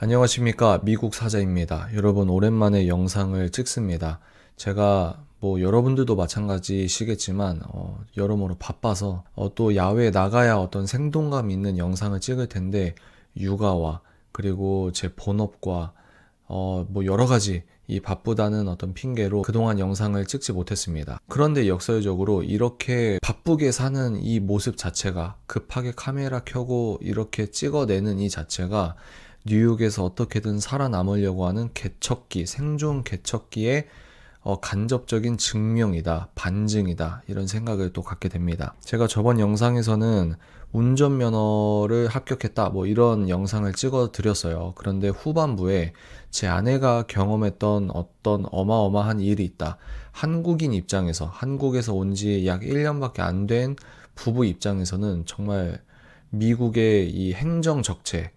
안녕하십니까. 미국 사자입니다. 여러분, 오랜만에 영상을 찍습니다. 제가 여러분들도 마찬가지시겠지만 여러모로 바빠서 또 야외에 나가야 어떤 생동감 있는 영상을 찍을 텐데, 육아와 그리고 제 본업과 여러 가지 이 바쁘다는 어떤 핑계로 그동안 영상을 찍지 못했습니다. 그런데 역설적으로 이렇게 바쁘게 사는 이 모습 자체가, 급하게 카메라 켜고 이렇게 찍어내는 이 자체가 뉴욕에서 어떻게든 살아남으려고 하는 개척기, 생존 개척기의 간접적인 증명이다, 반증이다, 이런 생각을 또 갖게 됩니다. 제가 저번 영상에서는 운전면허를 합격했다, 이런 영상을 찍어 드렸어요. 그런데 후반부에 제 아내가 경험했던 어떤 어마어마한 일이 있다. 한국인 입장에서, 한국에서 온 지 약 1년밖에 안 된 부부 입장에서는 정말 미국의 이 행정 적체,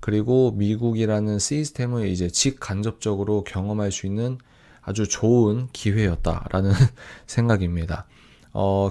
그리고 미국이라는 시스템을 이제 직간접적으로 경험할 수 있는 아주 좋은 기회였다라는 생각입니다.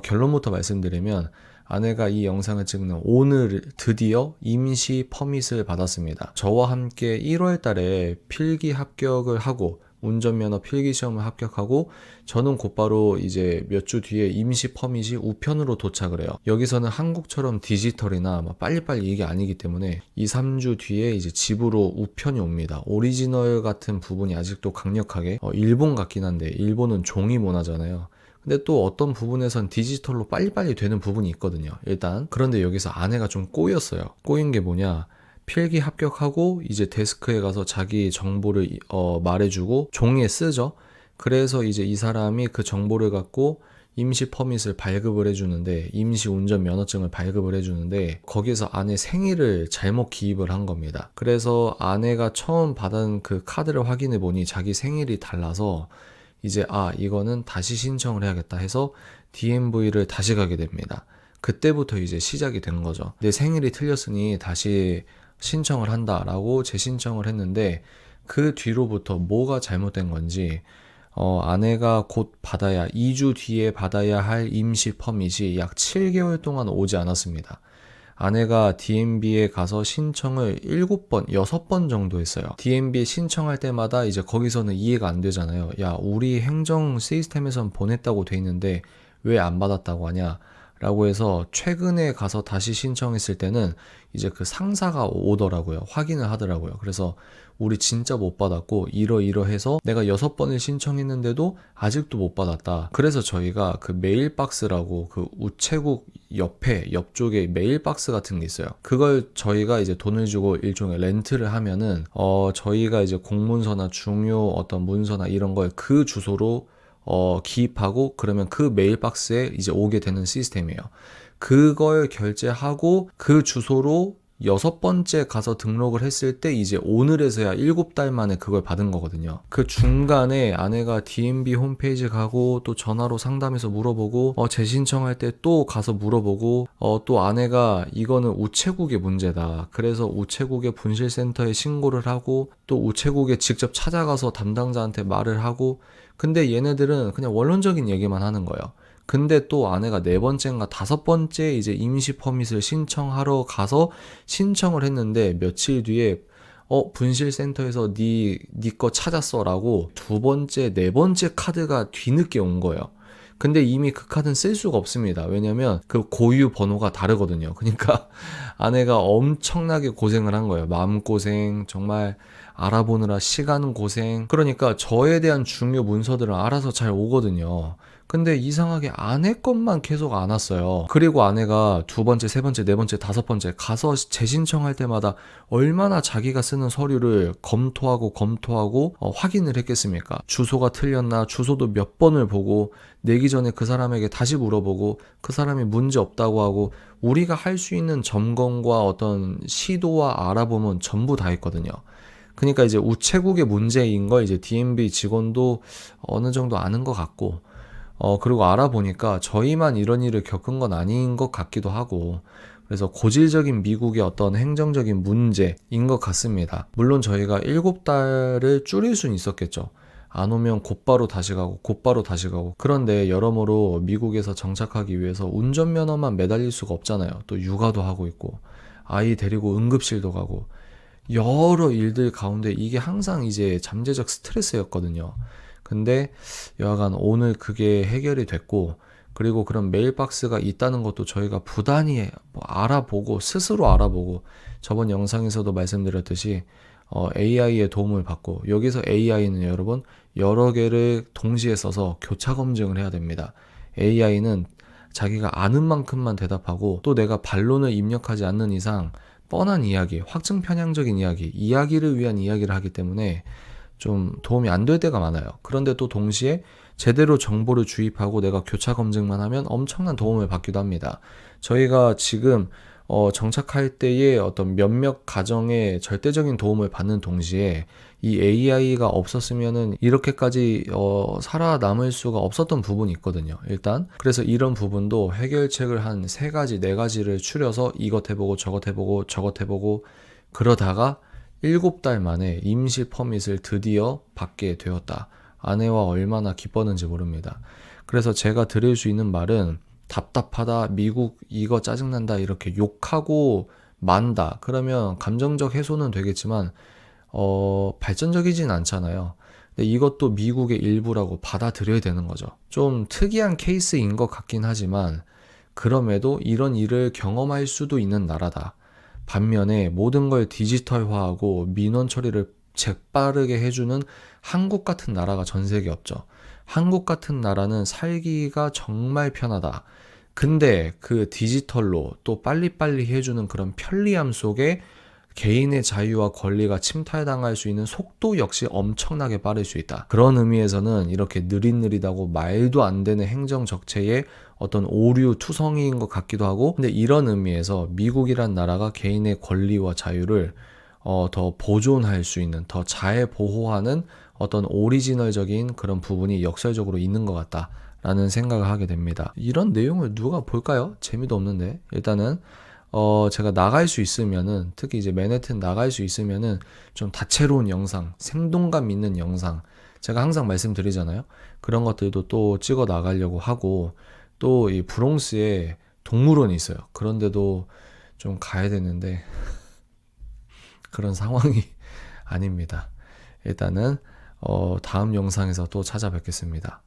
결론부터 말씀드리면, 아내가 이 영상을 찍는 오늘 드디어 임시 퍼밋을 받았습니다. 저와 함께 1월 달에 필기 합격을 하고, 운전면허 필기시험을 합격하고, 저는 곧바로 이제 몇 주 뒤에 임시 퍼밋이 우편으로 도착을 해요. 여기서는 한국처럼 디지털이나 빨리빨리 이게 아니기 때문에 2, 3주 뒤에 이제 집으로 우편이 옵니다. 오리지널 같은 부분이 아직도 강력하게 일본 같긴 한데, 일본은 종이 문화잖아요. 근데 또 어떤 부분에선 디지털로 빨리빨리 되는 부분이 있거든요, 일단. 그런데 여기서 아내가 좀 꼬였어요. 꼬인 게 뭐냐, 필기 합격하고 이제 데스크에 가서 자기 정보를 말해주고 종이에 쓰죠. 그래서 이제 이 사람이 그 정보를 갖고 임시 퍼밋을 발급을 해주는데, 임시 운전 면허증을 발급을 해주는데, 거기에서 아내 생일을 잘못 기입을 한 겁니다. 그래서 아내가 처음 받은 그 카드를 확인해 보니 자기 생일이 달라서 이제 이거는 다시 신청을 해야겠다 해서 DMV를 다시 가게 됩니다. 그때부터 이제 시작이 된 거죠. 내 생일이 틀렸으니 다시 신청을 한다라고 재신청을 했는데, 그 뒤로부터 뭐가 잘못된 건지 아내가 곧 받아야, 2주 뒤에 받아야 할 임시 퍼밋이 약 7개월 동안 오지 않았습니다. 아내가 DMV에 가서 신청을 7번, 6번 정도 했어요. DMV에 신청할 때마다 이제 거기서는 이해가 안 되잖아요. 야, 우리 행정 시스템에선 보냈다고 돼 있는데 왜 안 받았다고 하냐? 라고 해서 최근에 가서 다시 신청했을 때는 이제 그 상사가 오더라고요. 확인을 하더라고요. 그래서 우리 진짜 못 받았고 이러이러해서 내가 6번을 신청했는데도 아직도 못 받았다. 그래서 저희가 그 메일박스라고, 그 우체국 옆쪽에 메일박스 같은 게 있어요. 그걸 저희가 이제 돈을 주고 일종의 렌트를 하면은 저희가 이제 공문서나 중요 어떤 문서나 이런 걸 그 주소로 기입하고, 그러면 그 메일박스에 이제 오게 되는 시스템이에요. 그걸 결제하고 그 주소로 6번째 가서 등록을 했을 때 이제 오늘에서야 7달 만에 그걸 받은 거거든요. 그 중간에 아내가 DMV 홈페이지 가고, 또 전화로 상담해서 물어보고, 재신청할 때 또 가서 물어보고, 또 아내가 이거는 우체국의 문제다, 그래서 우체국의 분실센터에 신고를 하고, 또 우체국에 직접 찾아가서 담당자한테 말을 하고. 근데 얘네들은 그냥 원론적인 얘기만 하는 거예요. 근데 또 아내가 4번째인가 5번째 이제 임시 퍼밋을 신청하러 가서 신청을 했는데, 며칠 뒤에 분실센터에서 네 거 찾았어 라고 2번째, 4번째 카드가 뒤늦게 온 거예요. 근데 이미 그 카드는 쓸 수가 없습니다. 왜냐면 그 고유 번호가 다르거든요. 그러니까 아내가 엄청나게 고생을 한 거예요. 마음고생, 정말 알아보느라 시간 고생. 그러니까 저에 대한 중요 문서들은 알아서 잘 오거든요. 근데 이상하게 아내 것만 계속 안 왔어요. 그리고 아내가 2번째, 3번째, 4번째, 5번째 가서 재신청할 때마다 얼마나 자기가 쓰는 서류를 검토하고 확인을 했겠습니까? 주소가 틀렸나, 주소도 몇 번을 보고, 내기 전에 그 사람에게 다시 물어보고, 그 사람이 문제 없다고 하고, 우리가 할 수 있는 점검과 어떤 시도와 알아보면 전부 다 했거든요. 그러니까 이제 우체국의 문제인 걸 이제 DMV 직원도 어느 정도 아는 것 같고, 그리고 알아보니까 저희만 이런 일을 겪은 건 아닌 것 같기도 하고, 그래서 고질적인 미국의 어떤 행정적인 문제인 것 같습니다. 물론 저희가 7달을 줄일 수는 있었겠죠. 안 오면 곧바로 다시 가고. 그런데 여러모로 미국에서 정착하기 위해서 운전면허만 매달릴 수가 없잖아요. 또 육아도 하고 있고, 아이 데리고 응급실도 가고, 여러 일들 가운데 이게 항상 이제 잠재적 스트레스였거든요. 근데 여하간 오늘 그게 해결이 됐고, 그리고 그런 메일박스가 있다는 것도 저희가 부단히 뭐 알아보고 스스로 알아보고, 저번 영상에서도 말씀드렸듯이 AI의 도움을 받고, 여기서 AI는 여러분 여러 개를 동시에 써서 교차 검증을 해야 됩니다. AI는 자기가 아는 만큼만 대답하고, 또 내가 반론을 입력하지 않는 이상 뻔한 이야기, 확증 편향적인 이야기, 이야기를 위한 이야기를 하기 때문에 좀 도움이 안 될 때가 많아요. 그런데 또 동시에 제대로 정보를 주입하고 내가 교차 검증만 하면 엄청난 도움을 받기도 합니다. 저희가 지금 정착할 때의 어떤 몇몇 가정에 절대적인 도움을 받는 동시에 이 AI가 없었으면은 이렇게까지 살아남을 수가 없었던 부분이 있거든요. 일단 그래서 이런 부분도 해결책을 한 3가지, 4가지를 추려서 이것 해보고 저것 해보고 저것 해보고 그러다가 7달 만에 임시 퍼밋을 드디어 받게 되었다. 아내와 얼마나 기뻤는지 모릅니다. 그래서 제가 드릴 수 있는 말은 답답하다, 미국 이거 짜증난다 이렇게 욕하고 만다. 그러면 감정적 해소는 되겠지만 발전적이진 않잖아요. 근데 이것도 미국의 일부라고 받아들여야 되는 거죠. 좀 특이한 케이스인 것 같긴 하지만 그럼에도 이런 일을 경험할 수도 있는 나라다. 반면에 모든 걸 디지털화하고 민원 처리를 재빠르게 해주는 한국 같은 나라가 전 세계에 없죠. 한국 같은 나라는 살기가 정말 편하다. 근데 그 디지털로 또 빨리빨리 해주는 그런 편리함 속에 개인의 자유와 권리가 침탈당할 수 있는 속도 역시 엄청나게 빠를 수 있다. 그런 의미에서는 이렇게 느릿느릿하고 말도 안 되는 행정 적체의 어떤 오류 투성이인 것 같기도 하고, 근데 이런 의미에서 미국이란 나라가 개인의 권리와 자유를 더 보존할 수 있는, 더 잘 보호하는 어떤 오리지널적인 그런 부분이 역설적으로 있는 것 같다라는 생각을 하게 됩니다. 이런 내용을 누가 볼까요? 재미도 없는데. 일단은 제가 나갈 수 있으면은, 특히 이제 맨해튼 나갈 수 있으면은 좀 다채로운 영상, 생동감 있는 영상, 제가 항상 말씀드리잖아요. 그런 것들도 또 찍어 나가려고 하고, 또 이 브롱스에 동물원이 있어요. 그런데도 좀 가야 되는데 그런 상황이 아닙니다. 일단은 다음 영상에서 또 찾아뵙겠습니다.